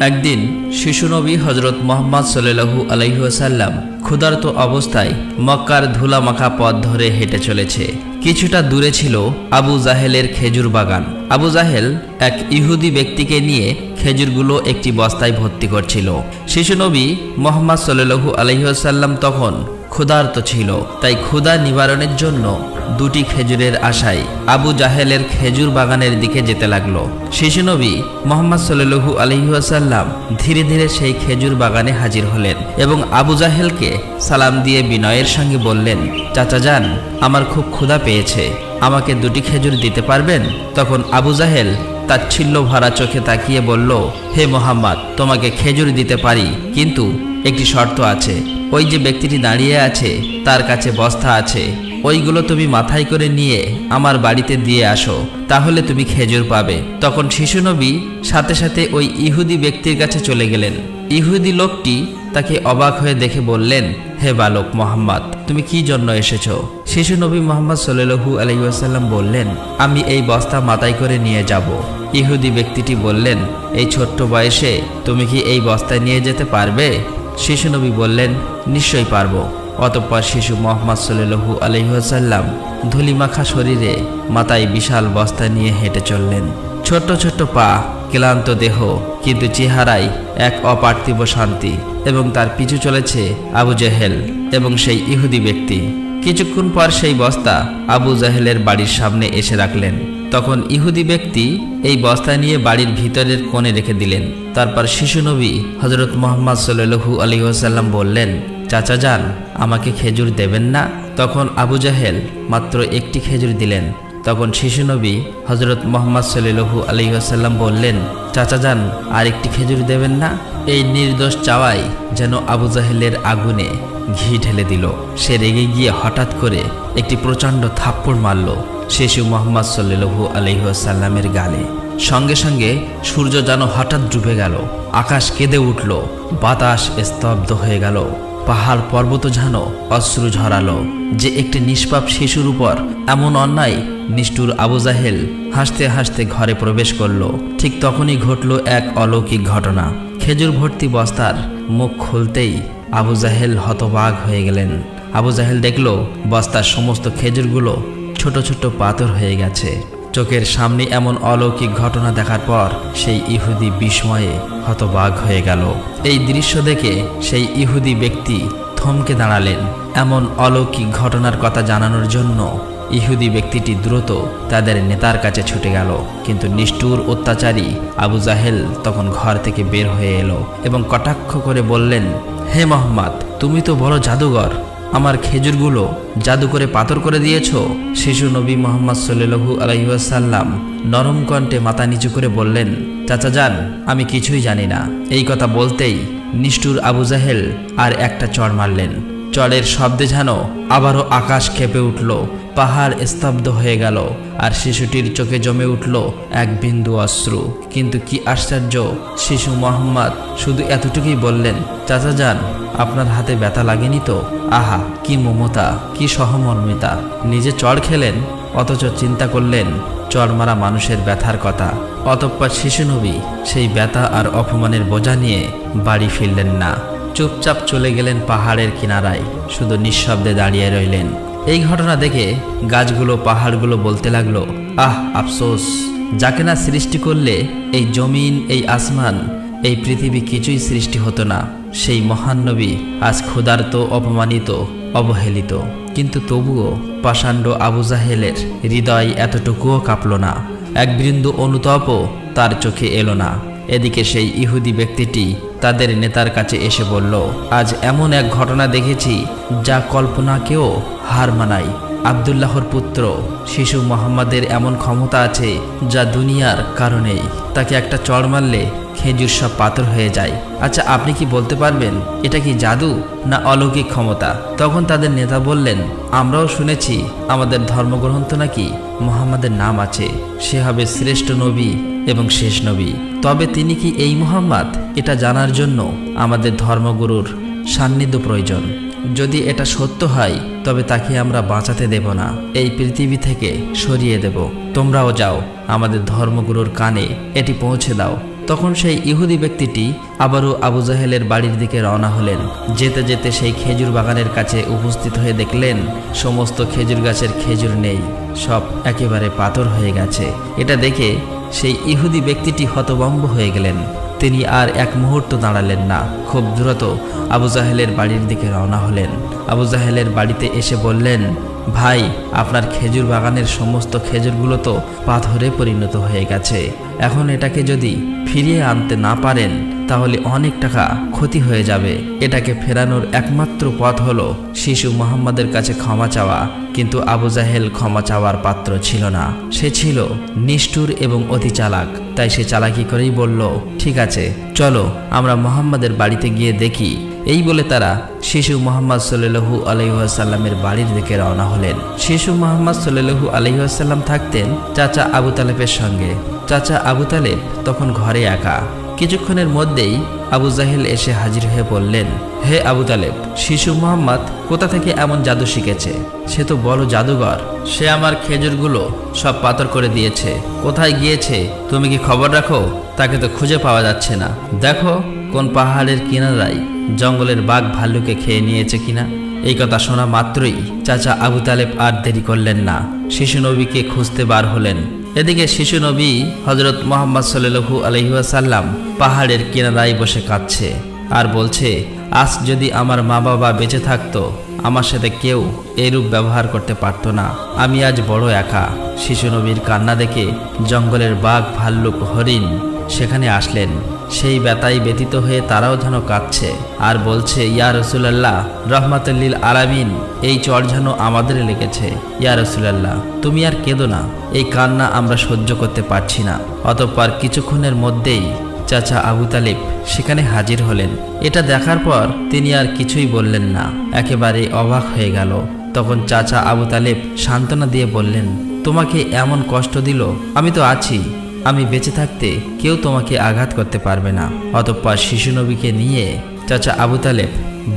একদিন শিশু নবী হজরত মুহাম্মদ সাল্লাল্লাহু আলাইহি ওয়াসাল্লাম ক্ষুধার্ত অবস্থায় মক্কার ধুলামাখা পথ ধরে হেঁটে চলেছে। কিছুটা দূরে ছিল আবু জাহেলের খেজুর বাগান। আবু জাহেল এক ইহুদি ব্যক্তিকে নিয়ে খেজুরগুলো একটি বস্তায় ভর্তি করছিল। শিশু নবী মুহাম্মদ সাল্লাল্লাহু আলাইহি ওয়াসাল্লাম তখন ক্ষুধার্ত ছিল, তাই ক্ষুধা নিবারণের জন্য দুটি খেজুরের আশায় আবু জাহেলের খেজুর বাগানের দিকে যেতে লাগলো। শিশু নবী মুহাম্মদ সাল্লাল্লাহু আলাইহি ওয়াসাল্লাম ধীরে ধীরে সেই খেজুর বাগানে হাজির হলেন এবং আবু জাহেলকে সালাম দিয়ে বিনয়ের সঙ্গে বললেন, চাচা যান, আমার খুব ক্ষুধা পেয়েছে, আমাকে দুটি খেজুর দিতে পারবেন? তখন আবু জাহেল তাচ্ছিল্য ভরা চোখে তাকিয়ে বলল, হে মুহাম্মদ, তোমাকে খেজুর দিতে পারি, কিন্তু একটি শর্ত আছে। ওই যে ব্যক্তিটি দাঁড়িয়ে আছে তার কাছে বস্তা আছে, ওইগুলো তুমি মাথায় করে নিয়ে আমার বাড়িতে দিয়ে আসো, তাহলে তুমি খেজুর পাবে। তখন শিশু নবী সাথে সাথে ওই ইহুদি ব্যক্তির কাছে চলে গেলেন। ইহুদি লোকটি তাকে অবাক হয়ে দেখে বললেন, হে বালক মুহাম্মদ, তুমি কি জন্য এসেছো? শিশু নবী মুহাম্মদ সাল্লাল্লাহু আলাইহি ওয়াসাল্লাম বললেন, আমি এই বস্তা মাথায় করে নিয়ে যাব। ইহুদি ব্যক্তিটি বললেন, এই ছোট্ট বয়সে তুমি কি এই বস্তা নিয়ে যেতে পারবে? শিশু নবী বললেন, নিশ্চয়ই পারবো। অতঃপর শিশু মুহাম্মদ সাল্লাল্লাহু আলাইহি ওয়াসাল্লাম ধুলিমাখা শরীরে মাথায় বিশাল বস্তা নিয়ে হেঁটে চললেন। ছোট্ট ছোট্ট পা, ক্লান্ত দেহ, কিন্তু চেহারায় এক অপার্থিব শান্তি। এবং তার পিছু চলেছে আবু জাহেল এবং সেই ইহুদি ব্যক্তি। কিছুক্ষণ পর সেই বস্তা আবু জাহেলের বাড়ির সামনে এসে রাখলেন। তখন ইহুদি ব্যক্তি এই বস্তা নিয়ে বাড়ির ভিতরের কোণে রেখে দিলেন। তারপর শিশু নবী হজরত মুহাম্মদ সাল্লাল্লাহু আলাইহি ওয়াসাল্লাম বললেন, চাচা যান, আমাকে খেজুর দেবেন না? তখন আবু জাহেল মাত্র একটি খেজুর দিলেন। তখন শিশু নবী হজরত মুহাম্মদ সাল্লাল্লাহু আলাইহি ওয়াসাল্লাম বললেন, চাচা যান, আর একটি খেজুর দেবেন না? এই নির্দোষ চাওয়াই যেন আবু জাহেলের আগুনে ঘি ঢেলে দিল। সে রেগে গিয়ে হঠাৎ করে একটি প্রচণ্ড থাপ্পড় মারল শিশু মুহাম্মদ সাল্লাল্লাহু আলাইহি ওয়াসাল্লামের গালে। সঙ্গে সঙ্গে সূর্য যেন হঠাৎ ডুবে গেল, আকাশ কেঁদে উঠল, বাতাস স্তব্ধ হয়ে গেল, পাহাড় পর্বত যেন অশ্রু ঝরালো। যে একটি নিষ্পাপ শিশুর উপর এমন অন্যায়! নিষ্ঠুর আবু জাহেল হাসতে হাসতে ঘরে প্রবেশ করল। ঠিক তখনই ঘটল এক অলৌকিক ঘটনা। খেজুর ভর্তি বস্তার মুখ খুলতেই আবু জাহেল হতবাক হয়ে গেলেন। আবু জাহেল দেখল বস্তার সমস্ত খেজুরগুলো ছোট ছোট পাথর হয়ে গেছে। চোখের সামনে এমন অলৌকিক ঘটনা দেখার পর সেই ইহুদি বিস্ময়ে হতবাক হয়ে গেল। এই দৃশ্য দেখে সেই ইহুদি ব্যক্তি থমকে দাঁড়ালেন। এমন অলৌকিক ঘটনার কথা জানানোর জন্য ইহুদি ব্যক্তিটি দ্রুত তাদের নেতার কাছে ছুটে গেল। কিন্তু নিষ্ঠুর অত্যাচারী আবু জাহেল তখন ঘর থেকে বের হয়ে এলো এবং কটাক্ষ করে বললেন, হে মুহাম্মদ, তুমি তো বড় জাদুঘর, আমার খেজুরগুলো জাদু করে পাথর করে দিয়েছ। শিশু নবী মুহাম্মদ সাল্লাল্লাহু আলাইহি ওয়াসাল্লাম নরম কণ্ঠে মাথা নিচু করে বললেন, চাচা যান, আমি কিছুই জানি না। এই কথা বলতেই নিষ্ঠুর আবু জাহেল আর একটা চড় মারলেন। চড়ের শব্দে যেন আবারও আকাশ কেঁপে উঠল, পাহাড় স্তব্ধ হয়ে গেল, আর শিশুটির চোখে জমে উঠল এক বিন্দু অশ্রু। কিন্তু কি আশ্চর্য, শিশু মুহাম্মদ শুধু এতটুকুই বললেন, চাচা যান, আপনার হাতে ব্যথা লাগেনি তো? আহা, কি মমতা, কি সহমর্মিতা! নিজে চড় খেলেন, অথচ চিন্তা করলেন চড় মারা মানুষের ব্যথার কথা। অতঃপর শিশু নবী সেই ব্যথা আর অপমানের বোঝা নিয়ে বাড়ি ফিরলেন না। চুপচাপ চলে গেলেন পাহাড়ের কিনারায়, শুধু নিঃশব্দে দাঁড়িয়ে রইলেন। এই ঘটনা দেখে গাছগুলো, পাহাড়গুলো বলতে লাগলো, আহ আফসোস, যাকে না সৃষ্টি করলে এই জমিন, এই আসমান, এই পৃথিবী কিছুই সৃষ্টি হতো না। সেই মহান নবী আজ ক্ষুধার্ত, অপমানিত, অবহেলিত। কিন্তু তবুও পাষাণ্ড আবু জাহেলের হৃদয় এতটুকুও কাঁপল না, এক বিন্দু অনুতাপও তার চোখে এলো না। এদিকে সেই ইহুদি ব্যক্তিটি তাদের নেতার কাছে এসে বলল, আজ এমন এক ঘটনা দেখেছি যা কল্পনাকেও হার মানায়। আব্দুল্লাহর পুত্র শিশু মুহাম্মাদের এমন ক্ষমতা আছে যা দুনিয়ার কারণেই। তাকে একটা চড় মারলে খেজুর সব পাথর হয়ে যায়। আচ্ছা, আপনি কি বলতে পারবেন এটা কি জাদু না অলৌকিক ক্ষমতা? তখন তাদের নেতা বললেন, আমরাও শুনেছি আমাদের ধর্মগ্রন্থ নাকি মুহাম্মাদের নাম আছে, সে হবে শ্রেষ্ঠ নবী এবং শেষ নবী। তবে তিনি কি এই মুহাম্মদ, এটা জানার জন্য আমাদের ধর্মগুরুর সান্নিধ্য প্রয়োজন। যদি এটা সত্য হয় তবে তাকে আমরা বাঁচাতে দেব না, এই পৃথিবী থেকে সরিয়ে দেব। তোমরাও যাও, আমাদের ধর্মগুরুর কানে এটি পৌঁছে দাও। তখন সেই ইহুদি ব্যক্তিটি আবারও আবু জাহেলের বাড়ির দিকে রওনা হলেন। যেতে যেতে সেই খেজুর বাগানের কাছে উপস্থিত হয়ে দেখলেন সমস্ত খেজুর গাছের খেজুর নেই, সব একেবারে পাথর হয়ে গেছে। এটা দেখে সেই ইহুদি ব্যক্তিটি হতভম্ব হয়ে গেলেন। তিনি আর এক মুহূর্ত দাঁড়ালেন না, খুব দ্রুত আবু জাহেলের বাড়ির দিকে রওনা হলেন। আবু জাহেলের বাড়িতে এসে বললেন, ভাই, আপনার খেজুর বাগানের সমস্ত খেজুরগুলো তো পাথরে পরিণত হয়ে গেছে। এখন এটাকে যদি ফিরিয়ে আনতে না পারেন তাহলে অনেক টাকা ক্ষতি হয়ে যাবে। এটাকে ফেরানোর একমাত্র পথ হলো শিশু মুহাম্মাদের কাছে ক্ষমা চাওয়া। কিন্তু আবু জাহেল ক্ষমা চাওয়ার পাত্র ছিল না। সে ছিল নিষ্ঠুর এবং অতি চালাক। তাই সে চালাকি করেই বলল, ঠিক আছে, চলো আমরা মুহাম্মাদের বাড়িতে গিয়ে দেখি। এই বলে তারা শিশু মুহাম্মদ সাল্লাল্লাহু আলাইহি ওয়াসাল্লামের বাড়ির দিকে রওনা হলেন। শিশু মুহাম্মদ সাল্লাল্লাহু আলাইহি ওয়াসাল্লাম থাকতেন চাচা আবু তালেবের সঙ্গে। চাচা আবু তালেব তখন ঘরে একা। কিছুক্ষণের মধ্যেই আবু জাহেল এসে হাজির হয়ে বললেন, হে আবু তালেব, শিশু মুহাম্মদ কোথা থেকে এমন জাদু শিখেছে? সে তো বড় জাদুঘর। সে আমার খেজুরগুলো সব পাথর করে দিয়েছে। কোথায় গিয়েছে তুমি কি খবর রাখো? তাকে তো খুঁজে পাওয়া যাচ্ছে না। দেখো কোন পাহাড়ের কিনারায় জঙ্গলের বাঘ ভাল্লুকে খেয়ে নিয়েছে কিনা। এই কথা শোনা মাত্রই চাচা আবু তালেব আর দেরি করলেন না, শিশু নবীকে খুঁজতে বার হলেন। এদিকে শিশু নবী হযরত মুহাম্মদ সাল্লাল্লাহু আলাইহি ওয়াসাল্লাম পাহাড়ের কিনারায় বসে কাঁদছে আর বলছে, আজ যদি আমার মা বাবা বেঁচে থাকতো আমার সাথে কেউ এরূপ ব্যবহার করতে পারতো না। আমি আজ বড় একা। শিশু নবীর কান্না দেখে জঙ্গলের বাঘ ভাল্লুক হরিণ সেখানে আসলেন। সেই ব্যথায় ব্যতীত হয়ে তারাও যেন কাঁদছে আর বলছে, ইয়া রাসূলুল্লাহ, রাহমাতুল লিল আলামিন, এই চর যেন আমাদের লেগেছে। ইয়া রাসূলুল্লাহ, তুমি আর কেঁদো না, এই কান্না আমরা সহ্য করতে পারছি না। অতঃপর কিছুক্ষণের মধ্যেই চাচা আবু তালেব সেখানে হাজির হলেন। এটা দেখার পর তিনি আর কিছুই বললেন না, একেবারে অবাক হয়ে গেল। তখন চাচা আবু তালেব সান্ত্বনা দিয়ে বললেন, তোমাকে এমন কষ্ট দিল, আমি তো আছি। আমি বেঁচে থাকতে কেউ তোমাকে আঘাত করতে পারবে না। অতঃপর শিশু নবীকে নিয়ে চাচা আবু তালেব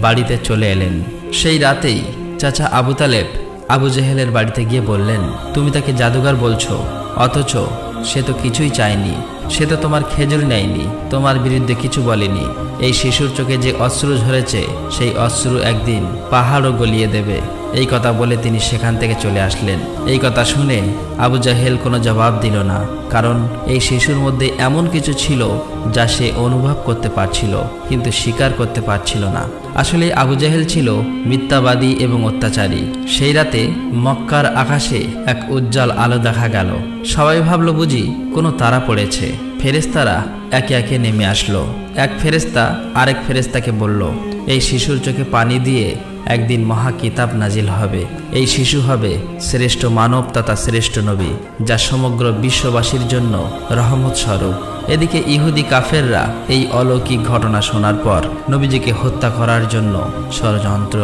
বাড়িতে চলে এলেন। সেই রাতেই চাচা আবু তালেব আবু জাহেলের বাড়িতে গিয়ে বললেন, তুমি তাকে জাদুঘর বলছো, অথচ সে তো কিছুই চায়নি। সে তো তোমার খেজুর নেয়নি, তোমার বিরুদ্ধে কিছু বলেনি। এই শিশুর চোখে যে অশ্রু ঝরেছে সেই অশ্রু একদিন পাহাড়ও গলিয়ে দেবে। এই কথা বলে তিনি সেখান থেকে চলে আসলেন। এই কথা শুনে আবু জাহেল কোনো জবাব দিল না, কারণ এই শিশুর মধ্যে এমন কিছু ছিল যা সে অনুভব করতে পারছিল কিন্তু স্বীকার করতে পারছিল না। আসলে আবু জাহেল ছিল মিথ্যাবাদী এবং অত্যাচারী। সেই রাতে মক্কার আকাশে এক উজ্জ্বল আলো দেখা গেল। সবাই ভাবল বুঝি কোনো তারা পড়েছে। ফেরেশতারা একে একে নেমে আসলো। এক ফেরেশতা আরেক ফেরেশতাকে বলল, এই শিশুর চোখে পানি দিয়ে একদিন মহা কিতাব নাজিল হবে। এই শিশু হবে শ্রেষ্ঠ মানব তথা শ্রেষ্ঠ নবী, যা সমগ্র বিশ্ববাসীর জন্য রহমত স্বরূপ। এদিকে ইহুদি কাফেররা এই অলৌকিক ঘটনা শোনার পর নবীজিকে হত্যা করার জন্য ষড়যন্ত্র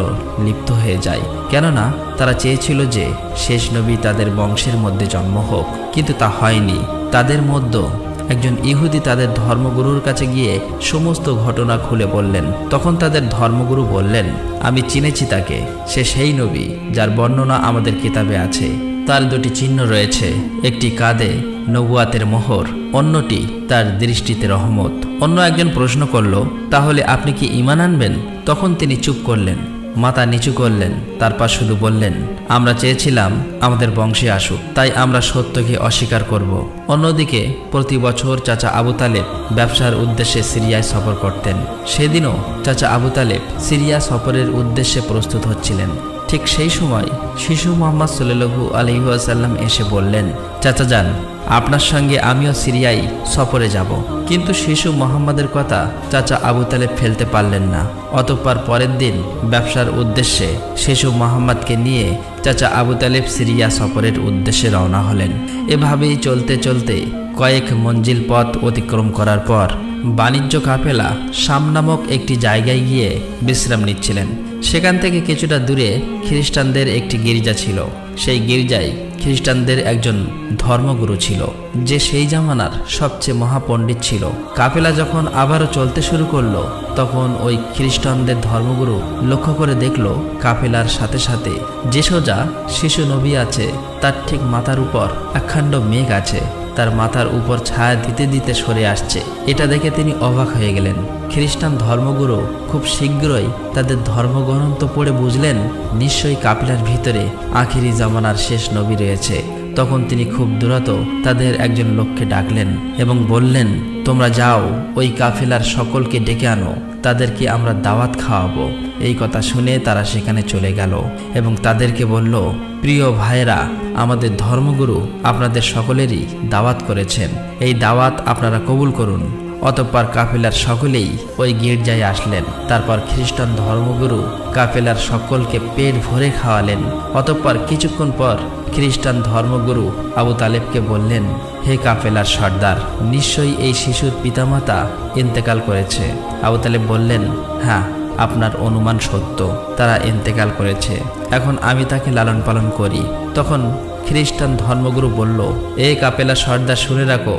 লিপ্ত হয়ে যায়। কেননা তারা চেয়েছিল যে শেষ নবী তাদের বংশের মধ্যে জন্ম হোক, কিন্তু তা হয়নি। তাদের মধ্যে একজন ইহুদি তাদের ধর্মগুরুর কাছে গিয়ে সমস্ত ঘটনা খুলে বললেন। তখন তাদের ধর্মগুরু বললেন, আমি চিনেছি তাকে, সে সেই নবী যার বর্ণনা আমাদের কিতাবে আছে। তার দুটি চিহ্ন রয়েছে, একটি কাঁধে নবুয়াতের মোহর, অন্যটি তার দৃষ্টিতে রহমত। অন্য একজন প্রশ্ন করল, তাহলে আপনি কি ঈমান আনবেন? তখন তিনি চুপ করলেন, মাথা নিচু করলেন, তারপর শুধু বললেন, আমরা চেয়েছিলাম আমাদের বংশে আসুক, তাই আমরা সত্যকে অস্বীকার করব। অন্যদিকে প্রতি বছর চাচা আবু তালেব ব্যবসার উদ্দেশ্যে সিরিয়ায় সফর করতেন। সেদিনও চাচা আবু তালেব সিরিয়া সফরের উদ্দেশ্যে প্রস্তুত হচ্ছিলেন। ঠিক সেই সময় শিশু মুহাম্মদ সাল্লাল্লাহু আলাইহি ওয়াসাল্লাম এসে বললেন, চাচা যান, আপনার সঙ্গে আমিও সিরিয়ায় সফরে যাব। কিন্তু শিশু মুহাম্মাদের কথা চাচা আবু তালেব ফেলতে পারলেন না। অতঃপর পরের দিন ব্যবসার উদ্দেশ্যে শিশু মুহাম্মাদকে নিয়ে চাচা আবু তালেব সিরিয়া সফরের উদ্দেশ্যে রওনা হলেন। এভাবেই চলতে চলতে কয়েক মঞ্জিল পথ অতিক্রম করার পর বাণিজ্য কাফেলা শাম নামক একটি জায়গায় গিয়ে বিশ্রাম নিচ্ছিলেন। সেখান থেকে কিছুটা দূরে খ্রিস্টানদের একটি গির্জা ছিল। সেই গির্জায় খ্রিস্টানদের একজন ধর্মগুরু ছিল, যে সেই জামানার সবচেয়ে মহাপণ্ডিত ছিল। কাফেলা যখন আবারও চলতে শুরু করলো, তখন ওই খ্রিস্টানদের ধর্মগুরু লক্ষ্য করে দেখল কাফেলার সাথে সাথে যে সোজা শিশু নবী আছে তার ঠিক মাথার উপর একখণ্ড মেঘ আছে। তার মাথার উপর ছায়া দিতে দিতে সরে আসছে। এটা দেখে তিনি অবাক হয়ে গেলেন। খ্রিস্টান ধর্মগুরু খুব শীঘ্রই তাদের ধর্মগ্রন্থ পড়ে বুঝলেন নিশ্চয়ই কাফেলার ভিতরে আখিরি জামানার শেষ নবী রয়েছে। তখন তিনি খুব দ্রুত তাদের একজন লোককে ডাকলেন এবং বললেন, তোমরা যাও, ওই কাফেলার সকলকে ডেকে আনো, তাদেরকে আমরা দাওয়াত খাওয়াবো। এই কথা শুনে তারা সেখানে চলে গেল এবং তাদেরকে বলল, প্রিয় ভাইরা, আমাদের ধর্মগুরু আপনাদের সকলেরই দাওয়াত করেছেন, এই দাওয়াত আপনারা কবুল করুন। অতঃপর কাফেলার সকলেই ওই গির্জায় আসলেন। তারপর খ্রিস্টান ধর্মগুরু কাফেলার সকলকে পেট ভরে খাওয়ালেন। অতঃপর কিছুক্ষণ পর খ্রিস্টান ধর্মগুরু আবু তালেবকে বললেন, হে কাফেলার সর্দার, নিশ্চয়ই এই শিশুর পিতামাতা ইন্তেকাল করেছে। আবু তালেব বললেন, হ্যাঁ, আপনার অনুমান সত্য, তারা ইন্তেকাল করেছে। এখন আমি তাকে লালন পালন করি। তখন খ্রিস্টান ধর্মগুরু বলল, এ কাফেলা সর্দার, শুনে রাখো,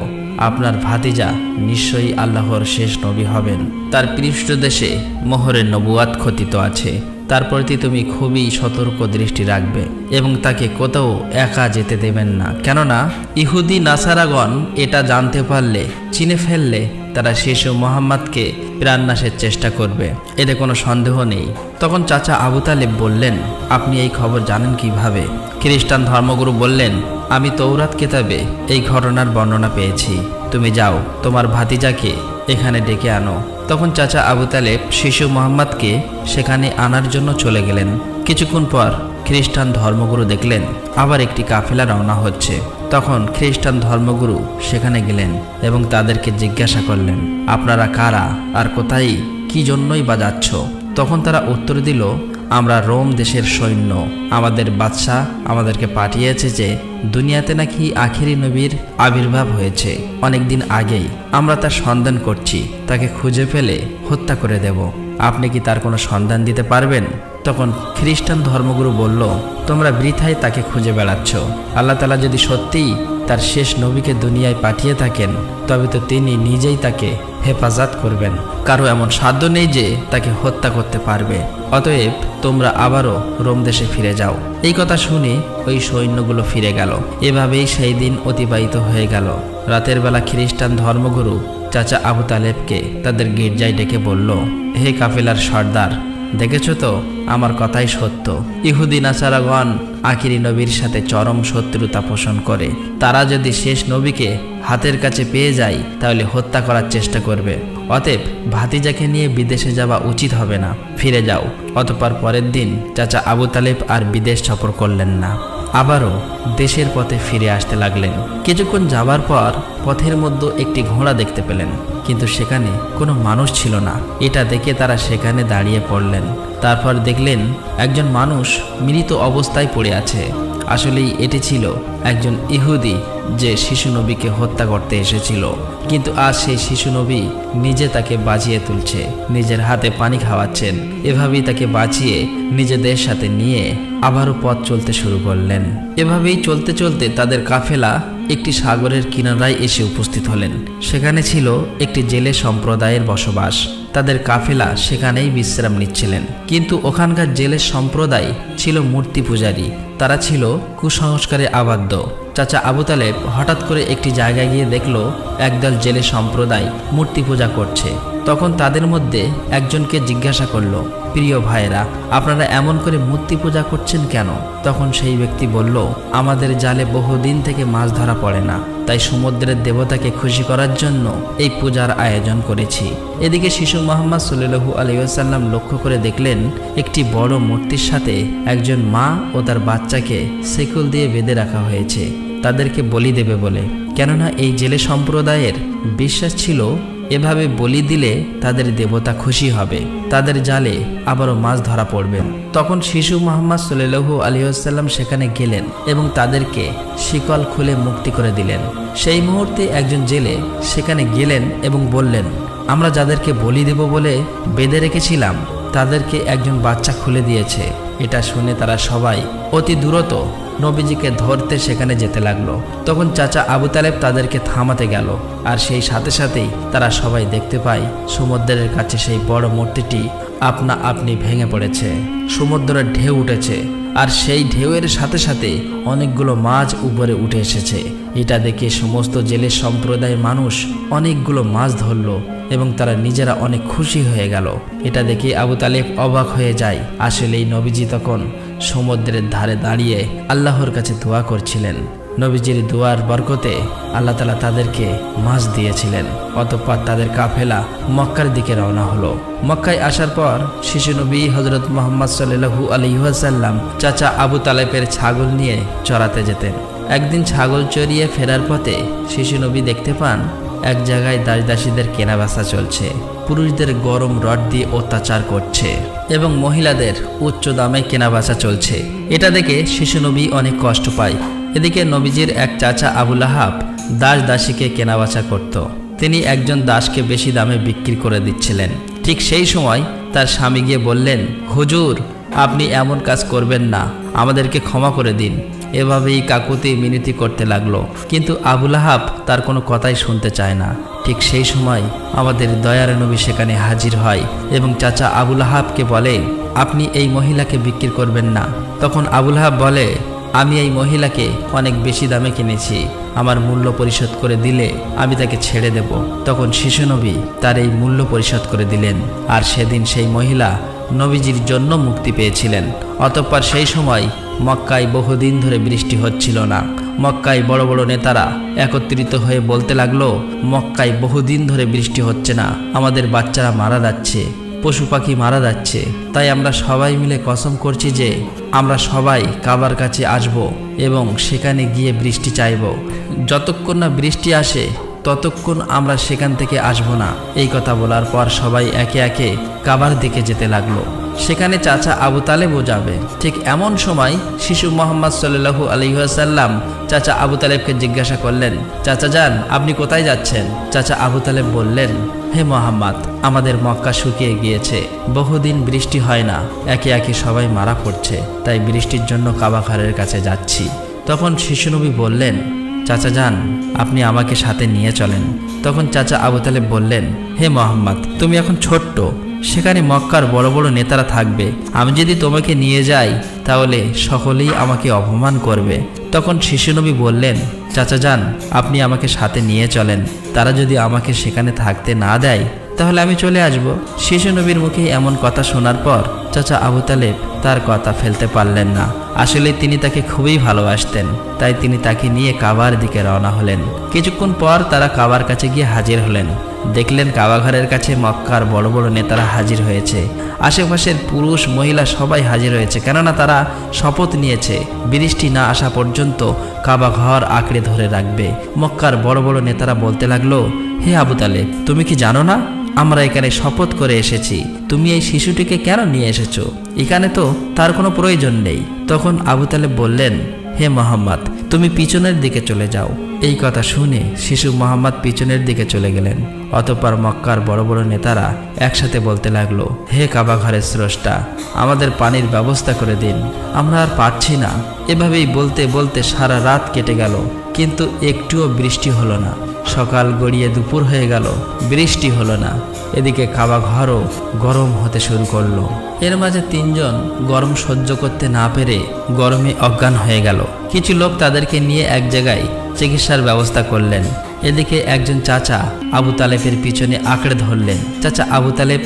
আপনার ভাতিজা নিশ্চয়ই আল্লাহর শেষ নবী হবেন। তার পৃষ্ঠদেশে মোহরের নবুয়াত খচিত আছে। তার প্রতি তুমি খুবই সতর্ক দৃষ্টি রাখবে এবং তাকে কোথাও একা যেতে দেবেন না। কেননা ইহুদি নাসারাগণ এটা জানতে পারলে, চিনে ফেললে, তারা শিশু মোহাম্মদকে প্রাণনাশের চেষ্টা করবে, এতে কোনো সন্দেহ নেই। তখন চাচা আবু তালেব বললেন, আপনি এই খবর জানেন কিভাবে? খ্রিস্টান ধর্মগুরু বললেন, আমি তৌরাত কিতাবে এই ঘটনার বর্ণনা পেয়েছি। তুমি যাও, তোমার ভাতিজাকে এখানে ডেকে আনো। তখন চাচা আবু তালেব শিশু মোহাম্মদকে সেখানে আনার জন্য চলে গেলেন। কিছুক্ষণ পর খ্রিস্টান ধর্মগুরু দেখলেন আবার একটি কাফেলা রওনা হচ্ছে। তখন খ্রিস্টান ধর্মগুরু সেখানে গেলেন এবং তাদেরকে জিজ্ঞাসা করলেন, আপনারা কারা আর কোথায়, কি জন্যই বা যাচ্ছ? তখন তারা উত্তর দিল, আমরা রোম দেশের সৈন্য। আমাদের বাদশাহ আমাদেরকে পাঠিয়েছে যে দুনিয়াতে নাকি আখিরি নবীর আবির্ভাব হয়েছে অনেক দিন আগেই। আমরা তার সন্ধান করছি, তাকে খুঁজে ফেলে হত্যা করে দেব। আপনি কি তার কোনো সন্ধান দিতে পারবেন? তখন খ্রিস্টান ধর্মগুরু বলল, তোমরা বৃথায় তাকে খুঁজে বেড়াচ্ছ। আল্লাহ তাআলা যদি সত্যিই তার শেষ নবীকে দুনিয়ায় পাঠিয়ে থাকেন, তবে তো তিনি নিজেই তাকে হেফাজত করবেন। কারো এমন সাধ্য নেই যে তাকে হত্যা করতে পারবে। অতএব তোমরা আবারও রোম দেশে ফিরে যাও। এই কথা শুনে ওই সৈন্যগুলো ফিরে গেল। এভাবেই সেই দিন অতিবাহিত হয়ে গেল। রাতের বেলা খ্রিস্টান ধর্মগুরু চাচা আবু তালেবকে তাদের গির্জায় ডেকে বলল, হে কাফেলার সর্দার, দেখেছ তো, আমার কথাই সত্য। ইহুদি নাসারাগণ আখিরি নবীর সাথে চরম শত্রুতা পোষণ করে। তারা যদি শেষ নবীকে হাতের কাছে পেয়ে যায় তাহলে হত্যা করার চেষ্টা করবে। অতএব ভাতিজাকে নিয়ে বিদেশে যাওয়া উচিত হবে না, ফিরে যাও। অতঃপর পরের দিন চাচা আবু তালেব আর বিদেশ সফর করলেন না, আবারও দেশের পথে ফিরে আসতে লাগলেন। কিছুক্ষণ যাবার পর পথের মধ্যে একটি ঘোড়া দেখতে পেলেন, কিন্তু সেখানে কোনো মানুষ ছিল না। এটা দেখে তারা সেখানে দাঁড়িয়ে পড়লেন। তারপর দেখলেন একজন মানুষ মৃত অবস্থায় পড়ে আছে। আসলেই এটি ছিল একজন ইহুদি যে শিশু নবীকে হত্যা করতে এসেছিল। কিন্তু আজ সেই শিশু নবী নিজে তাকে বাঁচিয়ে তুলছে, নিজের হাতে পানি খাওয়াচ্ছেন। এভাবেই তাকে বাঁচিয়ে নিজেদের সাথে নিয়ে আবারও পথ চলতে শুরু করলেন। এভাবেই চলতে চলতে তাদের কাফেলা একটি সাগরের কিনারায় এসে উপস্থিত হলেন। সেখানে ছিল একটি জেলে সম্প্রদায়ের বসবাস। তাদের কাফেলা সেখানেই বিশ্রাম নিচ্ছিলেন। কিন্তু ওখানকার জেলে সম্প্রদায় ছিল মূর্তি পূজারী। তারা ছিল কুসংস্কারে আবদ্ধ। চাচা আবু তালেব হঠাৎ করে একটি জায়গায় গিয়ে দেখল একদল জেলে সম্প্রদায় মূর্তি পূজা করছে। তখন তাদের মধ্যে একজনকে জিজ্ঞাসা করলো, প্রিয় ভাইরা, আপনারা এমন করে মূর্তি পূজা করছেন কেন? তখন সেই ব্যক্তি বলল, আমাদের জালে বহুদিন থেকে মাছ ধরা পড়ে না, তাই সমুদ্রের দেবতাকে খুশি করার জন্য এই পূজার আয়োজন করেছি। এদিকে শিশু মুহাম্মদ সাল্লাল্লাহু আলাইহি ওয়াসাল্লাম লক্ষ্য করে দেখলেন একটি বড় মূর্তির সাথে একজন মা ও তার বাচ্চাকে শিকল দিয়ে বেঁধে রাখা হয়েছে, তাদেরকে বলি দেবে বলে। কেননা এই জেলে সম্প্রদায়ের বিশ্বাস ছিল এভাবে বলি দিলে তাদের দেবতা খুশি হবে, তাদের জালে আবারও মাছ ধরা পড়বে। তখন শিশু মুহাম্মদ সাল্লাল্লাহু আলাইহি ওয়াসাল্লাম সেখানে গেলেন এবং তাদেরকে শিকল খুলে মুক্তি করে দিলেন। সেই মুহূর্তে একজন জেলে সেখানে গেলেন এবং বললেন, আমরা যাদেরকে বলি দেব বলে বেঁধে রেখেছিলাম তাদেরকে একজন বাচ্চা খুলে দিয়েছে। এটা শুনে তারা সবাই অতি দ্রুত নবীজিকে ধরতে সেখানে যেতে লাগলো। তখন চাচা আবু তালেব তাদেরকে থামাতে গেল, আর সেই সাথে সাথেই তারা সবাই দেখতে পায় সমুদ্রের কাছে সেই বড় মূর্তিটি আপনা আপনি ভেঙে পড়েছে। সমুদ্রের ঢেউ উঠেছে আর সেই ঢেউয়ের সাথে সাথে অনেকগুলো মাছ উপরে উঠে এসেছে। এটা দেখে সমস্ত জেলে সম্প্রদায়ের মানুষ অনেকগুলো মাছ ধরল এবং তারা নিজেরা অনেক খুশি হয়ে গেল। এটা দেখে আবু তালেব অবাক হয়ে যায়। আসলে এই নবীজি তখন সমুদ্রের ধারে দাঁড়িয়ে আল্লাহর কাছে দোয়া করছিলেন। নবীজির দোয়ার বরকতে আল্লাহ তাআলা তাদেরকে মাছ দিয়েছিলেন। অতঃপর তাদের কাফেলা মক্কার দিকে রওনা হলো। মক্কায় আসার পর শিশু নবী হযরত মুহাম্মদ সাল্লাল্লাহু আলাইহি ওয়াসাল্লাম চাচা আবু তালেবের ছাগল নিয়ে চড়াতে যেতেন। একদিন ছাগল চড়িয়ে ফেরার পথে শিশু নবী দেখতে পান এক জায়গায় দাসদাসীদের কেনাবেচা চলছে। পুরুষদের গরম রড দিয়ে অত্যাচার করছে এবং মহিলাদের উচ্চ দামে কেনাবেচা চলছে। এটা দেখে শিশু নবী অনেক কষ্ট পায়। এদিকে নবীজির এক চাচা আবু লাহাব দাসদাসীকে কেনাবেচা করত। তিনি একজন দাসকে বেশি দামে বিক্রি করে দিচ্ছিলেন। ঠিক সেই সময় তার স্বামী গিয়ে বললেন, হুজুর, আপনি এমন কাজ করবেন না, আমাদেরকে ক্ষমা করে দিন। এভাবেই কাকুতি মিনতি করতে লাগলো, কিন্তু আবু লাহাব তার কোনো কথাই শুনতে চায় না। ঠিক সেই সময় আমাদের দয়ার নবী সেখানে হাজির হয় এবং চাচা আবু লাহাবকে বলে, আপনি এই মহিলাকে বিক্রি করবেন না। তখন আবু লাহাব বলে, আমি এই মহিলাকে অনেক বেশি দামে কিনেছি, আমার মূল্য পরিশোধ করে দিলে আমি তাকে ছেড়ে দেব। তখন শিশু নবী তার এই মূল্য পরিশোধ করে দিলেন, আর সেদিন সেই মহিলা নবীজির জন্য মুক্তি পেয়েছিলেন। অতঃপর সেই সময় মক্কায় বহুদিন ধরে বৃষ্টি হচ্ছিল না। মক্কায় বড় বড় নেতারা একত্রিত হয়ে বলতে লাগলো, মক্কায় বহুদিন ধরে বৃষ্টি হচ্ছে না, আমাদের বাচ্চারা মারা যাচ্ছে, পশু পাখি মারা যাচ্ছে। তাই আমরা সবাই মিলে কসম করছি যে আমরা সবাই কাবার কাছে আসব এবং সেখানে গিয়ে বৃষ্টি চাইব। যতক্ষণ না বৃষ্টি আসে ততক্ষণ আমরা সেখান থেকে আসব না। এই কথা বলার পর সবাই একে একে কাবার দিকে যেতে লাগলো। সেখানে চাচা আবু তালেবও যাবে। ঠিক এমন সময় শিশু মুহাম্মদ সাল্লাল্লাহু আলাইহি ওয়াসাল্লাম চাচা আবু তালেবকে জিজ্ঞাসা করলেন, চাচা যান, আপনি কোথায় যাচ্ছেন? চাচা আবু তালেব বললেন, হে মুহাম্মদ, আমাদের মক্কা শুকিয়ে গিয়েছে, বহুদিন বৃষ্টি হয় না, একে একে সবাই মারা পড়ছে, তাই বৃষ্টির জন্য কাবা ঘরের কাছে যাচ্ছি। তখন শিশু নবী বললেন, চাচা যান, আপনি আমাকে সাথে নিয়ে চলেন। তখন চাচা আবু তালেব বললেন, হে মুহাম্মদ, তুমি এখন ছোট্ট, সেখানে মক্কার বড় বড় নেতারা থাকবে, আমি যদি তোমাকে নিয়ে যাই তাহলে সকলেই আমাকে অপমান করবে। তখন শিশু নবী বললেন, চাচা যান, আপনি আমাকে সাথে নিয়ে চলেন, তারা যদি আমাকে সেখানে থাকতে না দেয় তাহলে আমি চলে আসব। শিশু নবীর মুখে এমন কথা শোনার পর চাচা আবু তালেব তার কথা ফেলতে পারলেন না। আসলে তিনি তাকে খুবই ভালোবাসতেন, তাই তিনি তাকে নিয়ে কাবার দিকে রওনা হলেন। কিছুক্ষণ পর তারা কাবার কাছে গিয়ে হাজির হলেন। দেখলেন কাবা ঘরের কাছে মক্কার বড় বড় নেতারা হাজির হয়েছে। আশেপাশের পুরুষ মহিলা সবাই হাজির হয়েছে, কেননা তারা শপথ নিয়েছে বৃষ্টি না আসা পর্যন্ত কাবা ঘর আঁকড়ে ধরে রাখবে। মক্কার বড় বড় নেতারা বলতে লাগলো, হে আবু তালেব, তুমি কি জানো না আমরা এখানে শপথ করে এসেছি, তুমি এই শিশুটিকে কেন নিয়ে এসেছো? এখানে তো তার কোনো প্রয়োজন নেই। তখন আবু তালেব বললেন, হে মুহাম্মদ, তুমি পিছনের দিকে চলে যাও। এই কথা শুনে শিশু মুহাম্মদ পিছনের দিকে চলে গেলেন। অতঃপর মক্কার বড় বড় নেতারা একসাথে বলতে লাগলো, হে কাবা ঘরের স্রষ্টা, আমাদের পানির ব্যবস্থা করে দিন, আমরা আর পারছি না। এভাবেই বলতে বলতে সারা রাত কেটে গেল, কিন্তু একটুও বৃষ্টি হলো না। সকাল গড়িয়ে দুপুর হয়ে গেল, বৃষ্টি হলো না। এদিকে কাবা ঘরও গরম হতে শুরু করলো। এর মাঝে তিনজন গরম সহ্য করতে না পেরে গরমে অজ্ঞান হয়ে গেল। কিছু লোক তাদেরকে নিয়ে এক জায়গায় চিকিৎসার ব্যবস্থা করলেন। এদিকে একজন চাচা আবু তালেবের পিছনে আঁকড়ে ধরলেন। চাচা আবু তালেব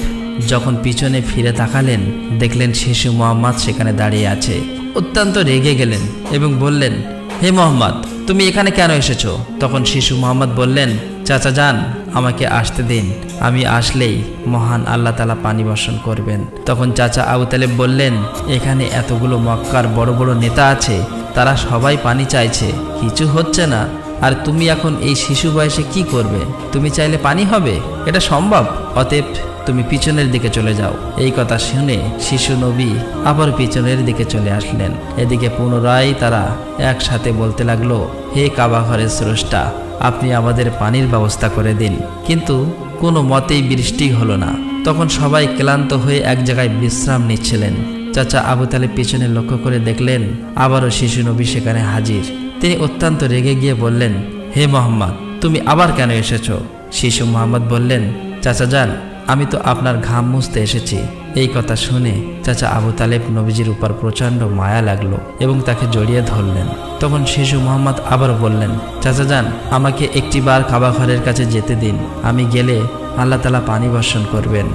যখন পিছনে ফিরে তাকালেন, দেখলেন শিশু মুহাম্মদ সেখানে দাঁড়িয়ে আছে। অত্যন্ত রেগে গেলেন এবং বললেন, হে মুহাম্মদ, তুমি এখানে কেন এসেছো? তখন শিশু মুহাম্মদ বললেন, চাচা যান, আমাকে আসতে দিন, আমি আসলেই মহান আল্লাহ তাআলা পানি বর্ষণ করবেন। তখন চাচা আবু তালেব বললেন, এখানে এতগুলো মক্কার বড় বড় নেতা আছে, তারা সবাই পানি চাইছে, কিছু হচ্ছে না, আর তুমি এখন এই শিশু বয়সে কি করবে? তুমি চাইলে পানি হবে? এটা সম্ভব? অতএব তুমি পিছনের দিকে চলে যাও। এই কথা শুনে শিশু নবী আবার পিছনের দিকে চলে আসলেন। এদিকে পুনরায় তারা একসাথে বলতে লাগলো, হে কাবা ঘরের স্রষ্টা, আপনি আমাদের পানির ব্যবস্থা করে দিন। কিন্তু কোনো মতেই বৃষ্টি হলো না। তখন সবাই ক্লান্ত হয়ে এক জায়গায় বিশ্রাম নিচ্ছিলেন। চাচা আবু তালেব পিছনে লক্ষ্য করে দেখলেন আবারও শিশু নবী সেখানে হাজির। তিনি অত্যন্ত রেগে গিয়ে বললেন, হে মুহাম্মদ, তুমি আবার কেন এসেছো? শিশু মুহাম্মদ বললেন, চাচা যান, আমি তো আপনার ঘাম মুছতে এসেছি। এই কথা শুনে চাচা আবু তালেব নবীজির উপর প্রচণ্ড মায়া লাগলো এবং তাকে জড়িয়ে ধরলেন। তখন শিশু মোহাম্মদ আবার বললেন, চাচা যান, আমাকে একটিবার কাবা ঘরের কাছে যেতে দিন। আমি গেলে আল্লাহ তাআলা পানি বর্ষণ করবেন।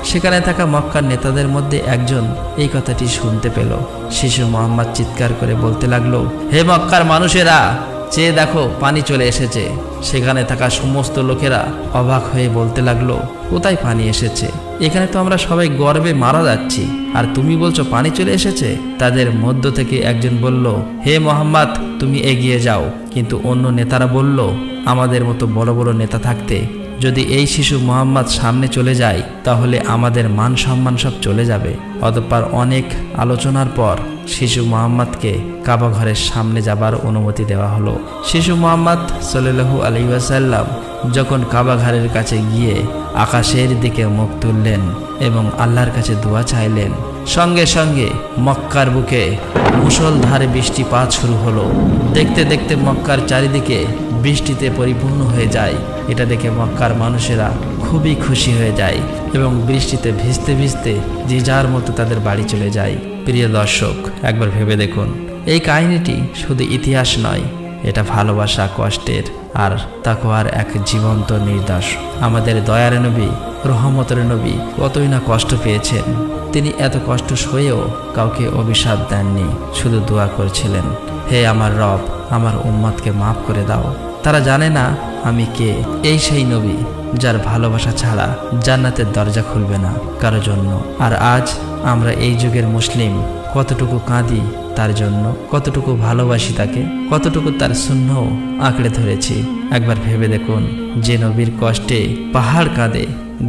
সেখানে থাকা মক্কার নেতাদের মধ্যে একজন এই কথাটি শুনতে পেল। শিশু মোহাম্মদ চিৎকার করে বলতে লাগলো, হে মক্কার মানুষেরা, চেয়ে দেখো, পানি চলে এসেছে। সেখানে থাকা সমস্ত লোকেরা অবাক হয়ে বলতে লাগলো, কোথায় পানি এসেছে? এখানে তো আমরা সবাই গর্বে মারা যাচ্ছি, আর তুমি বলছো পানি চলে এসেছে? তাদের মধ্য থেকে একজন বলল, হে মোহাম্মদ, তুমি এগিয়ে যাও। কিন্তু অন্য নেতারা বলল, আমাদের মতো বড় বড় নেতা থাকতে যদি এই শিশু মোহাম্মদ সামনে চলে যায় তাহলে আমাদের মান সম্মান সব চলে যাবে। অতঃপর অনেক আলোচনার পর শিশু মোহাম্মদকে কাবা ঘরের সামনে যাবার অনুমতি দেওয়া হলো। শিশু মোহাম্মদ সাল্লাল্লাহু আলাইহি ওয়াসাল্লাম যখন কাবা ঘরের কাছে গিয়ে আকাশের দিকে মুখ তুললেন এবং আল্লাহর কাছে দোয়া চাইলেন, সঙ্গে সঙ্গে মক্কার বুকে মুষলধারে বৃষ্টিপাত শুরু হলো। দেখতে দেখতে মক্কার চারিদিকে বৃষ্টিতে পরিপূর্ণ হয়ে যায়। এটা দেখে মক্কার মানুষেরা খুবই খুশি হয়ে যায় এবং বৃষ্টিতে ভিজতে ভিজতে যে যার মতো তাদের বাড়ি চলে যায়। প্রিয় দর্শক, একবার ভেবে দেখুন, এই কাহিনীটি শুধু ইতিহাস নয়, এটা ভালোবাসা, কষ্টের আর তাকওয়ার এক জীবন্ত নিদর্শ। আমাদের দয়ার নবী, রহমতের নবী কতই না কষ্ট পেয়েছেন। তিনি এত কষ্ট সয়েও কাউকে অভিশাপ দেননি, শুধু দোয়া করছিলেন, হে আমার রব, আমার উম্মতকে মাফ করে দাও। তারা জানে না আমি কে। এই সেই নবী যার ভালোবাসা ছাড়া জান্নাতের দরজা খুলবে না কারো জন্য। আর আজ আমরা এই যুগের মুসলিম কতটুকু কাঁদি তার জন্য, কতটুকু ভালোবাসি তাকে, কতটুকু তার সুন্নাহ আঁকড়ে ধরেছি। একবার ভেবে দেখুন, যে নবীর কষ্টে পাহাড় কাঁদে,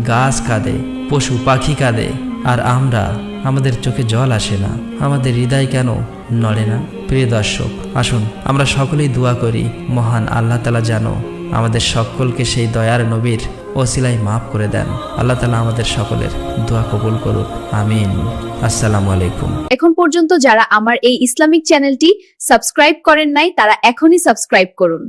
গাছ কাঁদে, পশু পাখি কাঁদে, আর আমরা, আমাদের চোখে জল আসে না, আমাদের হৃদয় কেন নড়ে না? প্রিয় দর্শক, আসুন আমরা সকলেই দোয়া করি, মহান আল্লাহ তাআলা যেন আমাদের সকলকে সেই দয়ার নবীর ওসিলায় মাফ করে দেন। আল্লাহ তাআলা আমাদের সকলের দোয়া কবুল করুক, আমিন। আসসালামু আলাইকুম। এখন পর্যন্ত যারা আমার এই ইসলামিক চ্যানেলটি সাবস্ক্রাইব করেন নাই, তারা এখনই সাবস্ক্রাইব করুন।